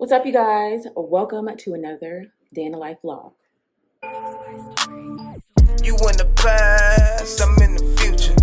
What's up, you guys? Welcome to another Day in the Life vlog. You in the past, I'm in the future.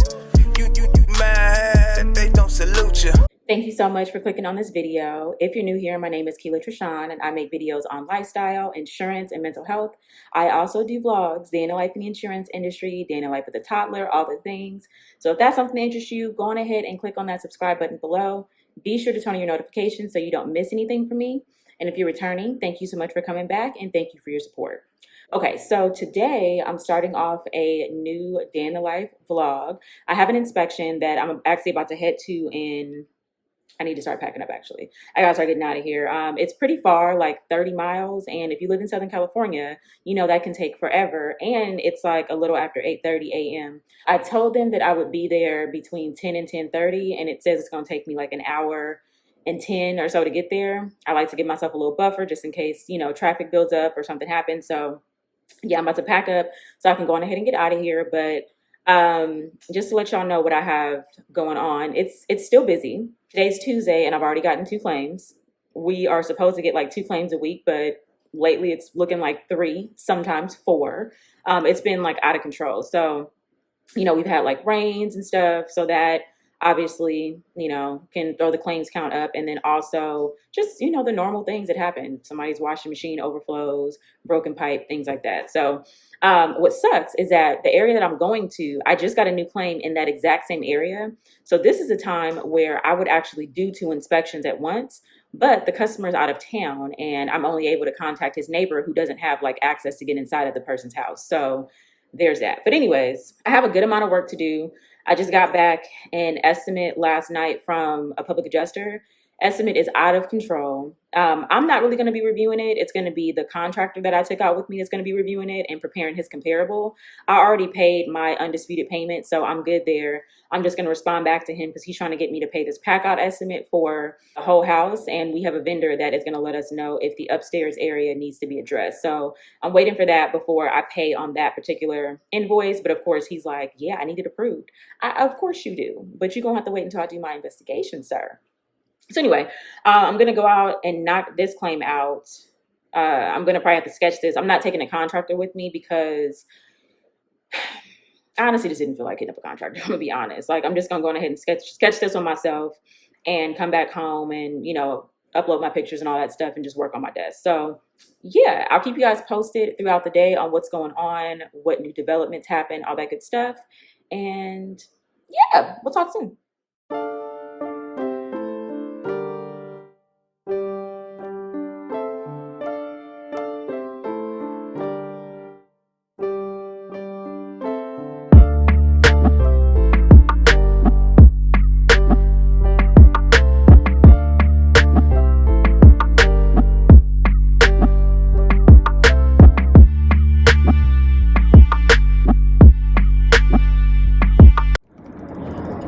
You mad, they don't salute you. Thank you so much for clicking on this video. If you're new here, my name is Keela Trishan, and I make videos on lifestyle, insurance, and mental health. I also do vlogs, day in the life in the insurance industry, day in the life with a toddler, all the things. So if that's something that interests you, go on ahead and click on that subscribe button below. Be sure to turn on your notifications so you don't miss anything from me. And if you're returning, thank you so much for coming back, and thank you for your support. Okay, so today I'm starting off a new day in the life vlog. I have an inspection that I'm actually about to head to in I need to start packing up actually. I gotta start getting out of here. It's pretty far, like 30 miles. And if you live in Southern California, you know that can take forever. And it's like a little after 8:30 a.m. I told them that I would be there between 10 and 10:30, and it says it's gonna take me like an hour and 10 or so to get there. I like to give myself a little buffer just in case, traffic builds up or something happens. So yeah, I'm about to pack up so I can go on ahead and get out of here. But just to let y'all know what I have going on, it's still busy. Today's Tuesday, and I've already gotten 2 claims. We are supposed to get like 2 claims a week, but lately it's looking like 3, sometimes 4. It's been like out of control. So, we've had like rains and stuff, so that obviously, can throw the claims count up. And then also just, the normal things that happen. Somebody's washing machine overflows, broken pipe, things like that. So what sucks is that the area that I'm going to, I just got a new claim in that exact same area. So this is a time where I would actually do 2 inspections at once, but the customer's out of town and I'm only able to contact his neighbor who doesn't have like access to get inside of the person's house. So there's that. But anyways, I have a good amount of work to do. I just got back an estimate last night from a public adjuster. Estimate is out of control. I'm not really going to be reviewing it. It's going to be the contractor that I took out with me that's going to be reviewing it and preparing his comparable. I already paid my undisputed payment, so I'm good there. I'm just going to respond back to him because he's trying to get me to pay this pack out estimate for the whole house. And we have a vendor that is going to let us know if the upstairs area needs to be addressed. So I'm waiting for that before I pay on that particular invoice. But of course, he's like, yeah, I need it approved. Of course you do, but you're going to have to wait until I do my investigation, sir. So anyway, I'm going to go out and knock this claim out. I'm going to probably have to sketch this. I'm not taking a contractor with me because I honestly just didn't feel like hitting up a contractor. I'm going to be honest. Like, I'm just going to go ahead and sketch this on myself and come back home and, upload my pictures and all that stuff and just work on my desk. So yeah, I'll keep you guys posted throughout the day on what's going on, what new developments happen, all that good stuff. And yeah, we'll talk soon.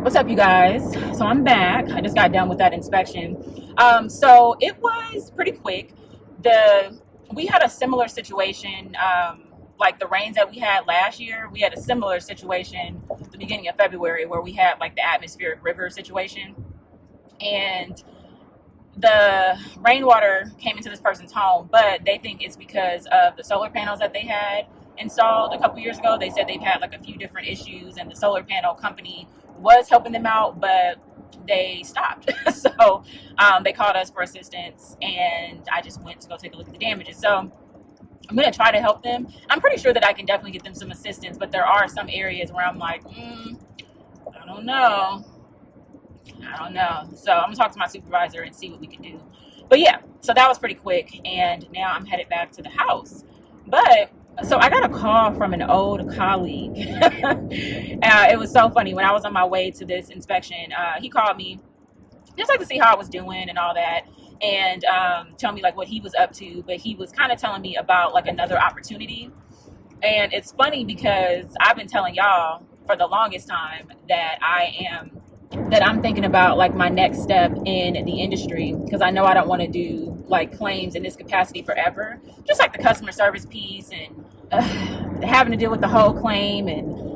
What's up, you guys? So I'm back. I just got done with that inspection. So it was pretty quick. We had a similar situation, like the rains that we had last year. We had a similar situation at the beginning of February where we had like the atmospheric river situation, and the rainwater came into this person's home, but they think it's because of the solar panels that they had installed a couple years ago. They said they've had like a few different issues, and the solar panel company was helping them out, but they stopped. So they called us for assistance, and I just went to go take a look at the damages. So I'm going to try to help them. I'm pretty sure that I can definitely get them some assistance, but there are some areas where I'm like, I don't know. So I'm going to talk to my supervisor and see what we can do. But yeah, so that was pretty quick, and now I'm headed back to the house. But so I got a call from an old colleague. It was so funny. When I was on my way to this inspection, he called me just like to see how I was doing and all that, and tell me like what he was up to. But he was kind of telling me about like another opportunity. And it's funny because I've been telling y'all for the longest time that I'm thinking about like my next step in the industry, because I know I don't want to do like claims in this capacity forever. Just like the customer service piece and having to deal with the whole claim and,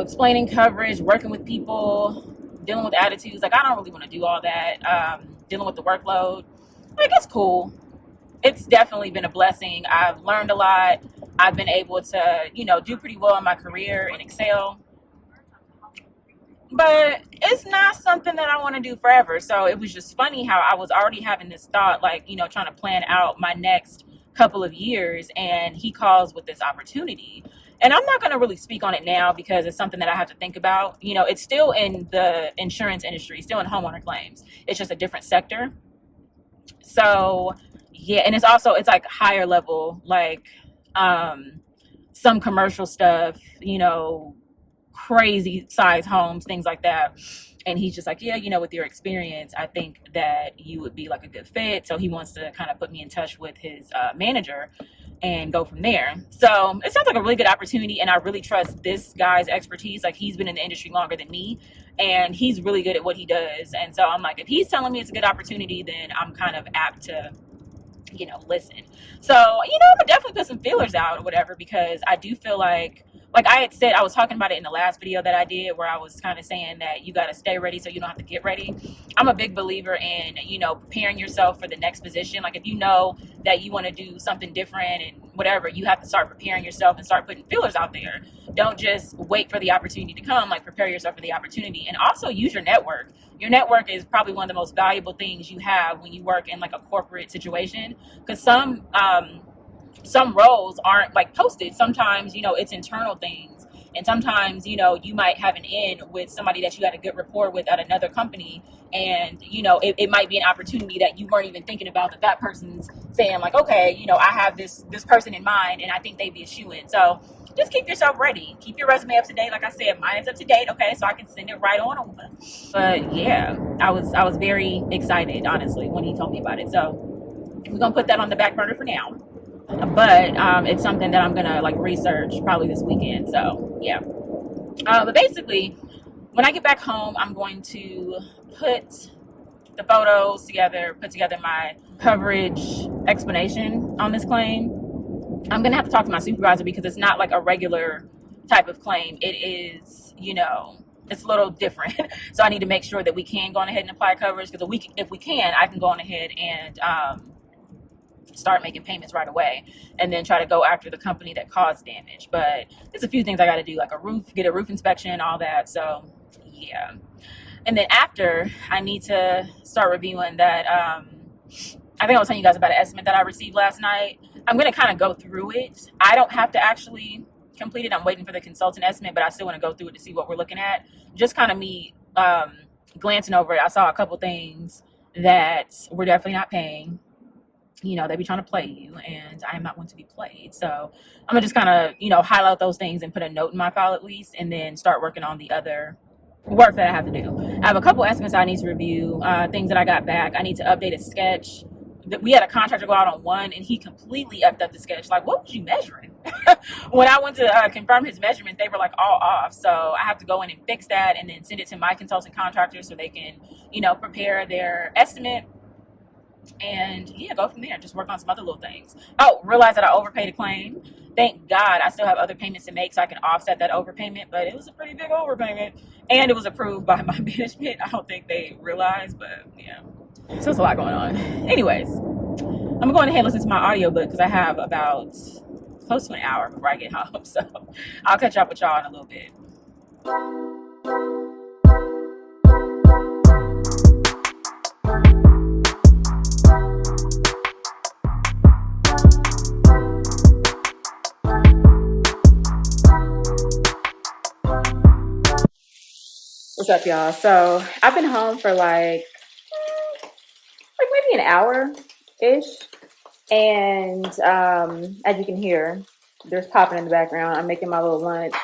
explaining coverage, working with people, dealing with attitudes. Like, I don't really want to do all that, dealing with the workload. like, it's cool. It's definitely been a blessing. I've learned a lot. I've been able to, do pretty well in my career and excel. But it's not something that I want to do forever. So it was just funny how I was already having this thought, like, trying to plan out my next couple of years. And he calls with this opportunity. And I'm not going to really speak on it now because it's something that I have to think about. It's still in the insurance industry, still in homeowner claims. It's just a different sector. So yeah, and it's like higher level, like some commercial stuff, crazy size homes, things like that. And he's just like, yeah, with your experience, I think that you would be like a good fit. So he wants to kind of put me in touch with his manager and go from there. So it sounds like a really good opportunity. And I really trust this guy's expertise. Like, he's been in the industry longer than me and he's really good at what he does. And so I'm like, if he's telling me it's a good opportunity, then I'm kind of apt to listen. So, I'm gonna definitely put some feelers out or whatever, because I do feel like I had said, I was talking about it in the last video that I did, where I was kind of saying that you got to stay ready so you don't have to get ready. I'm a big believer in, preparing yourself for the next position. Like, if you know that you want to do something different and whatever, you have to start preparing yourself and start putting feelers out there. Don't just wait for the opportunity to come. Like, prepare yourself for the opportunity, and also use your network. Your network is probably one of the most valuable things you have when you work in like a corporate situation, because some roles aren't like posted. Sometimes, it's internal things. And sometimes, you might have an in with somebody that you had a good rapport with at another company. And, it might be an opportunity that you weren't even thinking about, that person's saying like, okay, I have this person in mind and I think they'd be a shoo-in. So just keep yourself ready. Keep your resume up to date. Like I said, mine's up to date. Okay. So I can send it right on over. But yeah, I was very excited, honestly, when he told me about it. So we're going to put that on the back burner for now. But it's something that I'm gonna like research probably this weekend. So yeah. But basically, when I get back home, I'm going to put the photos together, put together my coverage explanation on this claim. I'm gonna have to talk to my supervisor because it's not like a regular type of claim. It is, it's a little different. So I need to make sure that we can go on ahead and apply coverage, because if we can, I can go on ahead and start making payments right away, and then try to go after the company that caused damage. But there's a few things I got to do, like get a roof inspection, all that. So yeah. And then after, I need to start reviewing that. I think I was telling you guys about an estimate that I received last night. I'm going to kind of go through it. I don't have to actually complete it. I'm waiting for the consultant estimate, but I still want to go through it to see what we're looking at. Just kind of me glancing over it. I saw a couple things that we're definitely not paying. They be trying to play you, and I'm not one to be played. So I'm gonna just kind of, highlight those things and put a note in my file at least, and then start working on the other work that I have to do. I have a couple estimates I need to review, things that I got back. I need to update a sketch. We had a contractor go out on one, and he completely effed up the sketch. Like, what was you measuring? When I went to confirm his measurements, they were like all off. So I have to go in and fix that, and then send it to my consultant contractor so they can, prepare their estimate. And yeah, go from there. Just work on some other little things. Oh, realize that I overpaid a claim. Thank God I still have other payments to make so I can offset that overpayment. But it was a pretty big overpayment. And it was approved by my management. I don't think they realized, but yeah. So it's a lot going on. Anyways, I'm going ahead and listen to my audiobook because I have about close to an hour before I get home. So I'll catch up with y'all in a little bit. What's up, y'all? So I've been home for like maybe an hour-ish. And as you can hear, there's popping in the background. I'm making my little lunch.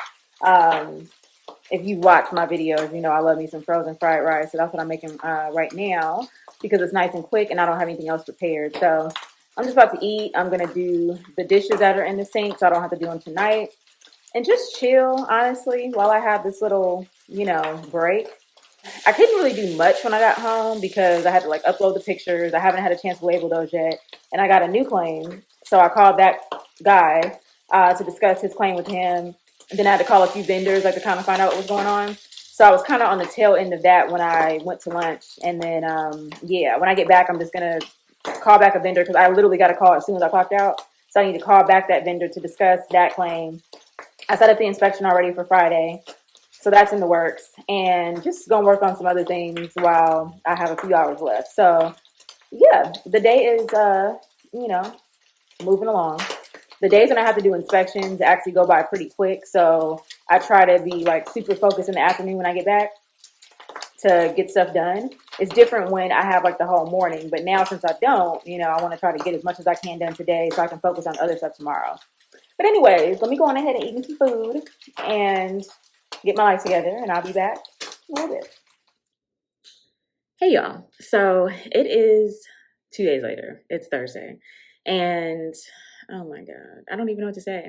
If you watch my videos, I love me some frozen fried rice. So that's what I'm making right now, because it's nice and quick and I don't have anything else prepared. So I'm just about to eat. I'm going to do the dishes that are in the sink so I don't have to do them tonight. And just chill, honestly, while I have this little, break. I couldn't really do much when I got home because I had to upload the pictures. I haven't had a chance to label those yet. And I got a new claim. So I called that guy to discuss his claim with him. And then I had to call a few vendors to kind of find out what was going on. So I was kind of on the tail end of that when I went to lunch. And then, when I get back, I'm just going to call back a vendor because I literally got a call as soon as I clocked out. So I need to call back that vendor to discuss that claim. I set up the inspection already for Friday. So that's in the works. And just going to work on some other things while I have a few hours left. So yeah, the day is, moving along. The days when I have to do inspections actually go by pretty quick. So I try to be like super focused in the afternoon when I get back to get stuff done. It's different when I have like the whole morning, but now since I don't, I want to try to get as much as I can done today so I can focus on other stuff tomorrow. But anyways, let me go on ahead and eat some food and get my life together, and I'll be back in a little bit. Hey y'all. So it is 2 days later. It's Thursday. And oh my God, I don't even know what to say.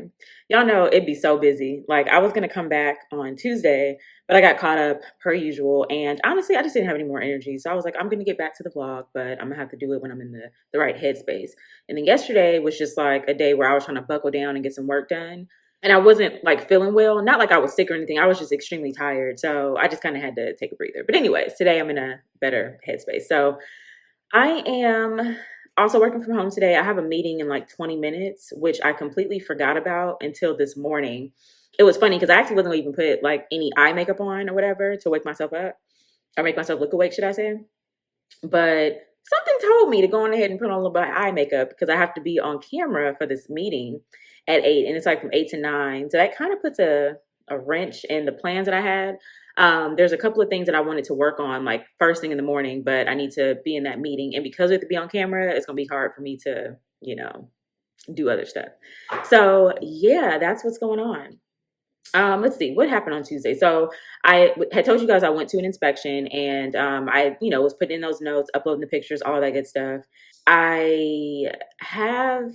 Y'all know it'd be so busy. Like I was gonna come back on Tuesday, but I got caught up per usual. And honestly, I just didn't have any more energy. So I was like, I'm gonna get back to the vlog, but I'm gonna have to do it when I'm in the right headspace. And then yesterday was just like a day where I was trying to buckle down and get some work done. And I wasn't like feeling well, not like I was sick or anything. I was just extremely tired. So I just kind of had to take a breather. But anyways, today I'm in a better headspace. So I am also working from home today. I have a meeting in like 20 minutes, which I completely forgot about until this morning. It was funny because I actually wasn't going to even put like any eye makeup on or whatever to wake myself up or make myself look awake, should I say. But something told me to go on ahead and put on a little bit of eye makeup because I have to be on camera for this meeting at 8, and it's like from 8 to 9. So that kind of puts a wrench in the plans that I had. There's a couple of things that I wanted to work on like first thing in the morning, but I need to be in that meeting. And because we have to be on camera, it's going to be hard for me to, do other stuff. So yeah, that's what's going on. Let's see what happened on Tuesday. So I had told you guys I went to an inspection, and I, was putting in those notes, uploading the pictures, all that good stuff. I have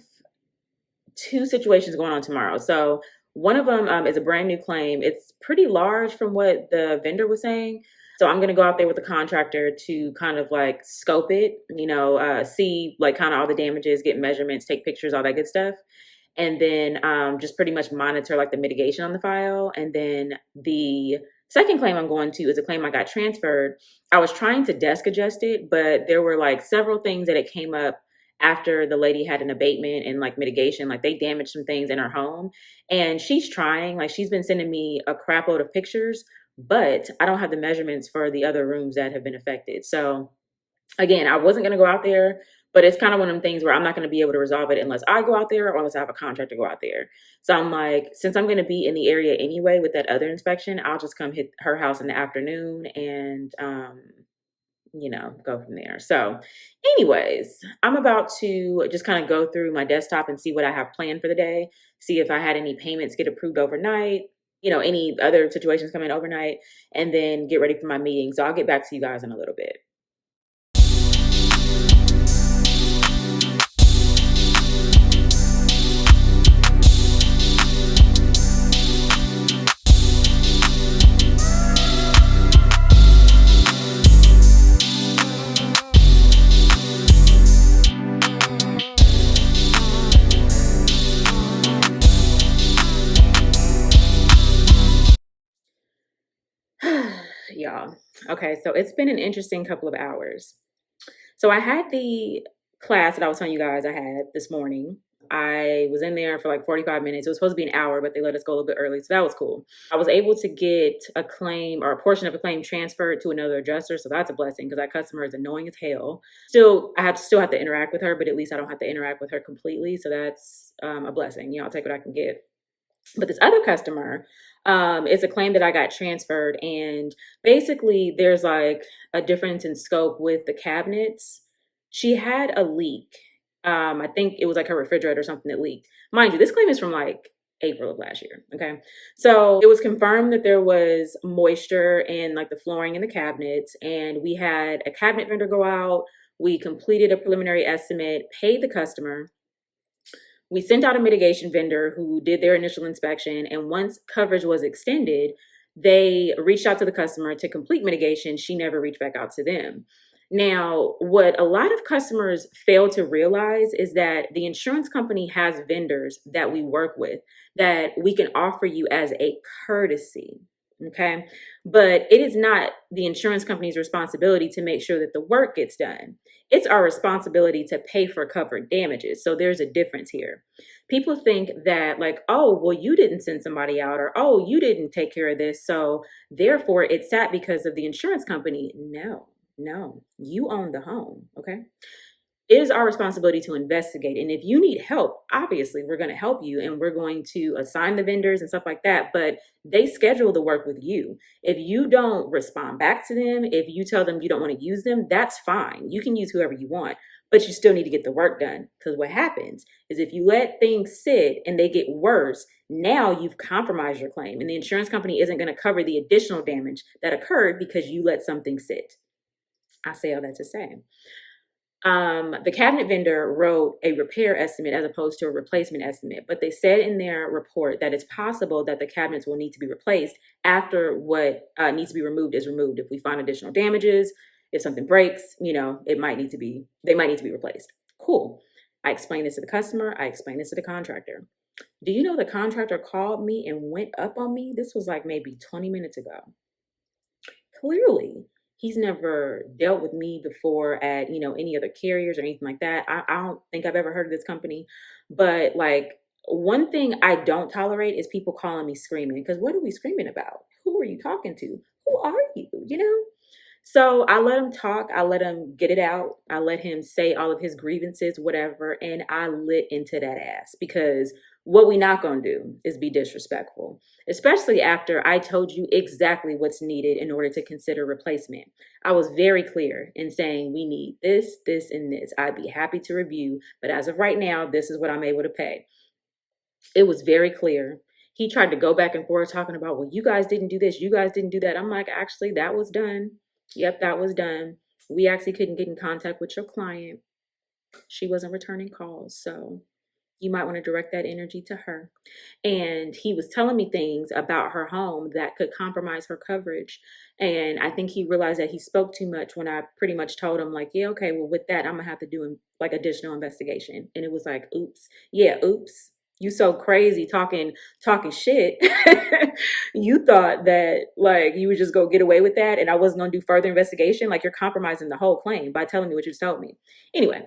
2 situations going on tomorrow. So one of them is a brand new claim. It's pretty large from what the vendor was saying. So I'm going to go out there with the contractor to kind of like scope it, see like kind of all the damages, get measurements, take pictures, all that good stuff. And then just pretty much monitor like the mitigation on the file. And then the second claim I'm going to is a claim I got transferred. I was trying to desk adjust it, but there were like several things that it came up after the lady had an abatement and like mitigation, like they damaged some things in her home. And she's trying, like she's been sending me a crap load of pictures, but I don't have the measurements for the other rooms that have been affected. So again, I wasn't going to go out there, but it's kind of one of them things where I'm not going to be able to resolve it unless I go out there or unless I have a contractor go out there. So I'm like, since I'm going to be in the area anyway with that other inspection, I'll just come hit her house in the afternoon and, go from there. So anyways, I'm about to just kind of go through my desktop and see what I have planned for the day, see if I had any payments get approved overnight, any other situations come in overnight, and then get ready for my meeting. So I'll get back to you guys in a little bit. Y'all. Okay, so it's been an interesting couple of hours. So I had the class that I was telling you guys I had this morning. I was in there for like 45 minutes. It was supposed to be an hour, but they let us go a little bit early. So that was cool. I was able to get a claim or a portion of a claim transferred to another adjuster. So that's a blessing because that customer is annoying as hell. Still have to interact with her, but at least I don't have to interact with her completely. So that's a blessing. I'll take what I can get. But this other customer, it's a claim that I got transferred, and basically there's like a difference in scope with the cabinets. She had a leak. I think it was like her refrigerator or something that leaked. Mind you, this claim is from like April of last year. Okay. So it was confirmed that there was moisture in like the flooring in the cabinets, and we had a cabinet vendor go out. We completed a preliminary estimate, paid the customer. We sent out a mitigation vendor who did their initial inspection, and once coverage was extended, they reached out to the customer to complete mitigation. She never reached back out to them. Now, what a lot of customers fail to realize is that the insurance company has vendors that we work with that we can offer you as a courtesy. Okay. But it is not the insurance company's responsibility to make sure that the work gets done. It's our responsibility to pay for covered damages. So there's a difference here. People think that, like, oh, well, you didn't send somebody out, or oh, you didn't take care of this. So therefore, it sat because of the insurance company. No, no, you own the home. Okay. It is our responsibility to investigate. And if you need help, obviously we're going to help you and we're going to assign the vendors and stuff like that. But they schedule the work with you. If you don't respond back to them, if you tell them you don't want to use them, that's fine. You can use whoever you want, but you still need to get the work done. Because what happens is if you let things sit and they get worse, now you've compromised your claim. And the insurance company isn't going to cover the additional damage that occurred because you let something sit. I say all that to say. The cabinet vendor wrote a repair estimate as opposed to a replacement estimate, but they said in their report that it's possible that the cabinets will need to be replaced after what needs to be removed is removed. If we find additional damages, if something breaks, they might need to be replaced. Cool. I explained this to the customer. I explained this to the contractor. Do you know the contractor called me and went up on me? This was like maybe 20 minutes ago. Clearly, he's never dealt with me before at any other carriers or anything like that. I don't think I've ever heard of this company, but like, one thing I don't tolerate is people calling me screaming, because what are we screaming about? Who are you talking to? Who are you? So I let him talk. I let him get it out. I let him say all of his grievances, whatever. And I lit into that ass, because what we not going to do is be disrespectful, especially after I told you exactly what's needed in order to consider replacement. I was very clear in saying we need this, this, and this. I'd be happy to review, but as of right now, this is what I'm able to pay. It was very clear. He tried to go back and forth talking about, well, you guys didn't do this, you guys didn't do that. I'm like, actually, that was done. Yep, that was done. We actually couldn't get in contact with your client. She wasn't returning calls. So you might want to direct that energy to her. And he was telling me things about her home that could compromise her coverage. And I think he realized that he spoke too much when I pretty much told him, like, yeah, okay, well, with that, I'm going to have to do like additional investigation. And it was like, oops. Yeah, oops. You so crazy talking shit. You thought that like you would just go get away with that and I wasn't going to do further investigation. Like, you're compromising the whole claim by telling me what you just told me. Anyway,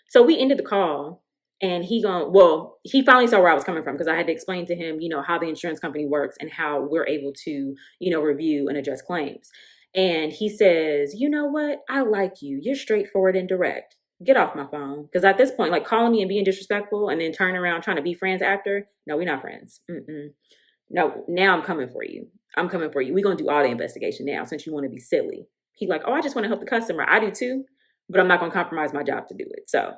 so we ended the call, and he finally saw where I was coming from, because I had to explain to him, how the insurance company works and how we're able to, review and adjust claims. And he says, you know what? I like you. You're straightforward and direct. Get off my phone. Because at this point, like, calling me and being disrespectful and then turning around trying to be friends after, no, we're not friends. No, now I'm coming for you. I'm coming for you. We're going to do all the investigation now, since you want to be silly. He like, oh, I just want to help the customer. I do too, but I'm not going to compromise my job to do it. So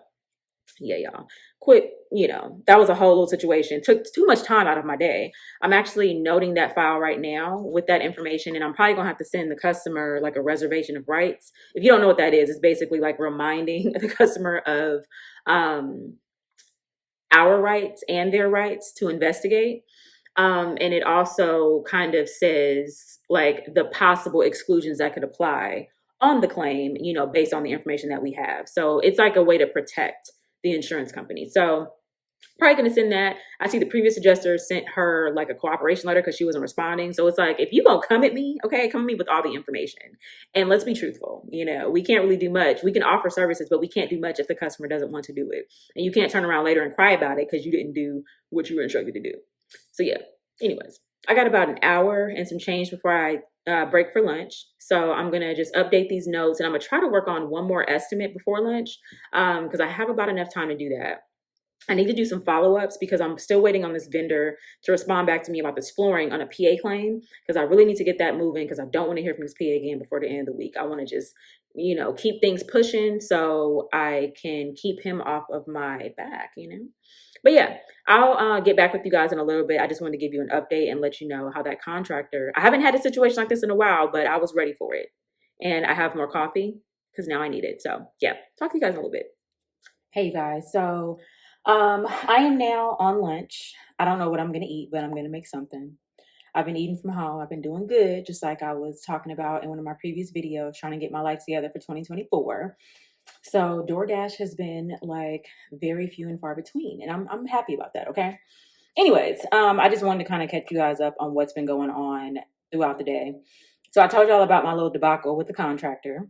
yeah, y'all, quit. That was a whole little situation. Took too much time out of my day. I'm actually noting that file right now with that information, and I'm probably gonna have to send the customer like a reservation of rights. If you don't know what that is, it's basically like reminding the customer of our rights and their rights to investigate. And it also kind of says like the possible exclusions that could apply on the claim, based on the information that we have. So it's like a way to protect the insurance company. So probably going to send that. I see the previous adjuster sent her like a cooperation letter because she wasn't responding. So it's like, if you gonna come at me, okay, come at me with all the information. And let's be truthful. We can't really do much. We can offer services, but we can't do much if the customer doesn't want to do it. And you can't turn around later and cry about it because you didn't do what you were instructed to do. So yeah, anyways, I got about an hour and some change before I break for lunch. So I'm going to just update these notes, and I'm going to try to work on one more estimate before lunch, because I have about enough time to do that. I need to do some follow-ups because I'm still waiting on this vendor to respond back to me about this flooring on a PA claim, because I really need to get that moving, because I don't want to hear from this PA again before the end of the week. I want to just, keep things pushing so I can keep him off of my back, But yeah, I'll get back with you guys in a little bit. I just wanted to give you an update and let you know how that contractor, I haven't had a situation like this in a while, but I was ready for it. And I have more coffee because now I need it. So yeah, talk to you guys in a little bit. Hey you guys, so I am now on lunch. I don't know what I'm going to eat, but I'm going to make something. I've been eating from home. I've been doing good, just like I was talking about in one of my previous videos, trying to get my life together for 2024. So DoorDash has been like very few and far between, and I'm happy about that, okay? anyways, I just wanted to kind of catch you guys up on what's been going on throughout the day. So I told y'all about my little debacle with the contractor.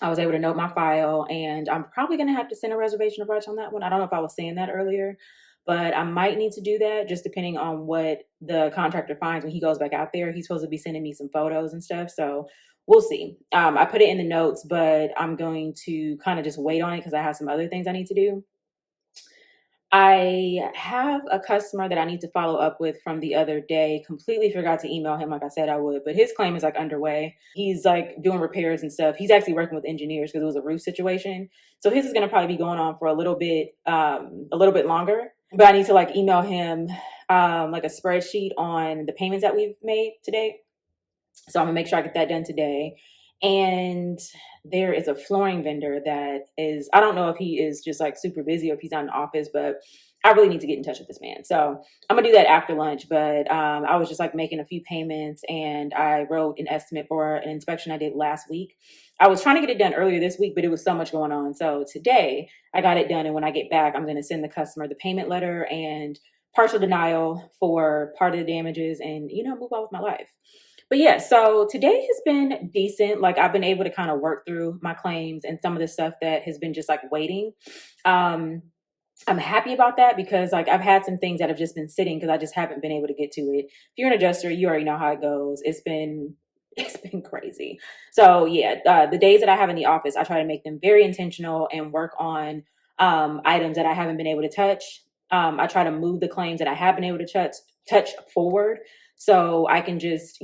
I was able to note my file, and I'm probably going to have to send a reservation of rights on that one. I don't know if I was saying that earlier, but I might need to do that just depending on what the contractor finds when he goes back out there. He's supposed to be sending me some photos and stuff, so we'll see. I put it in the notes, but I'm going to kind of just wait on it because I have some other things I need to do. I have a customer that I need to follow up with from the other day. Completely forgot to email him like I said I would, but his claim is like underway. He's like doing repairs and stuff. He's actually working with engineers because it was a roof situation. So his is going to probably be going on for a little bit longer. But I need to like email him like a spreadsheet on the payments that we've made today. So I'm gonna make sure I get that done today. And there is a flooring vendor that is, I don't know if he is just like super busy or if he's not in the office, but I really need to get in touch with this man. So I'm gonna do that after lunch. But I was just like making a few payments, and I wrote an estimate for an inspection I did last week. I was trying to get it done earlier this week, but it was so much going on. So today I got it done. And when I get back, I'm gonna send the customer the payment letter and partial denial for part of the damages and, move on with my life. But yeah, so today has been decent. Like I've been able to kind of work through my claims and some of the stuff that has been just like waiting. I'm happy about that because like I've had some things that have just been sitting because I just haven't been able to get to it. If you're an adjuster, you already know how it goes. It's been crazy. So yeah, the days that I have in the office, I try to make them very intentional and work on items that I haven't been able to touch. I try to move the claims that I have been able to touch forward. So I can just,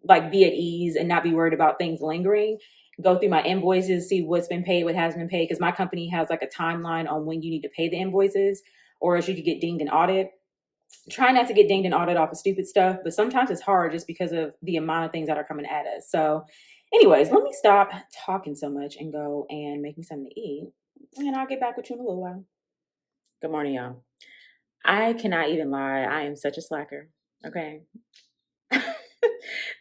like be at ease and not be worried about things lingering. Go through my invoices, see what's been paid, what hasn't been paid. Because my company has like a timeline on when you need to pay the invoices, or else you could get dinged in audit. Try not to get dinged in audit off of stupid stuff, but sometimes it's hard just because of the amount of things that are coming at us. So anyways, let me stop talking so much and go and make me something to eat. And I'll get back with you in a little while. Good morning, y'all. I cannot even lie. I am such a slacker. Okay.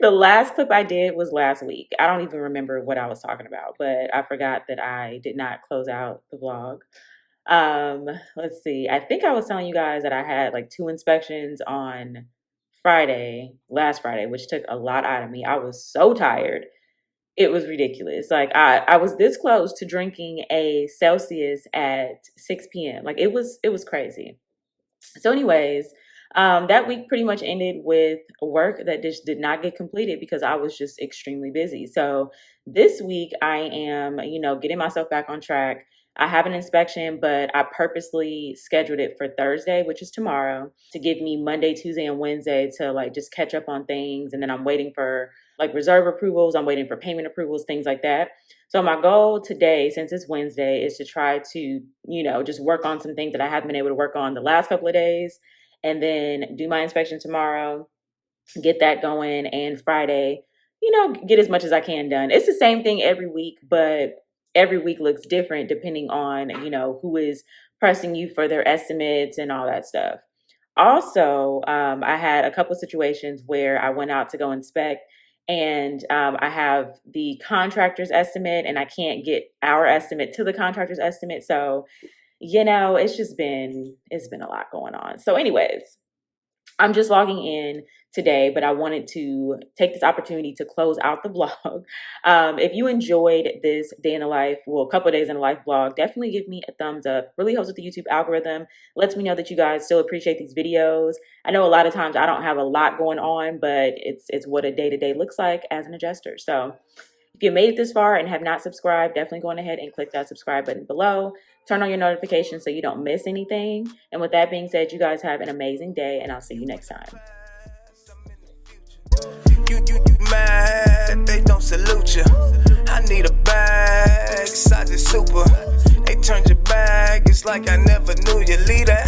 The last clip I did was last week. I don't even remember what I was talking about, but I forgot that I did not close out the vlog. Let's see. I think I was telling you guys that I had like 2 inspections on last Friday, which took a lot out of me. I was so tired. It was ridiculous. Like I was this close to drinking a Celsius at 6 p.m. Like it was crazy. So anyways, that week pretty much ended with work that just did not get completed because I was just extremely busy. So this week I am, getting myself back on track. I have an inspection, but I purposely scheduled it for Thursday, which is tomorrow, to give me Monday, Tuesday, and Wednesday to like just catch up on things. And then I'm waiting for like reserve approvals. I'm waiting for payment approvals, things like that. So my goal today, since it's Wednesday, is to try to, just work on some things that I haven't been able to work on the last couple of days, and then do my inspection tomorrow, get that going, and Friday, get as much as I can done. It's the same thing every week, but every week looks different depending on, who is pressing you for their estimates and all that stuff. Also, I had a couple of situations where I went out to go inspect, and I have the contractor's estimate and I can't get our estimate to the contractor's estimate. So, it's been a lot going on. So anyways, I'm just logging in today, but I wanted to take this opportunity to close out the vlog. If you enjoyed this day in the life, a couple of days in the life vlog, definitely give me a thumbs up. Really helps with the YouTube algorithm. Lets me know that you guys still appreciate these videos. I know a lot of times I don't have a lot going on, but it's what a day-to-day looks like as an adjuster. So if you made it this far and have not subscribed, definitely go on ahead and click that subscribe button below. Turn on your notifications so you don't miss anything. And with that being said, you guys have an amazing day, and I'll see you next time. You mad, they don't salute you. I need a bag, size is super. They turned your bag, it's like I never knew you, leader.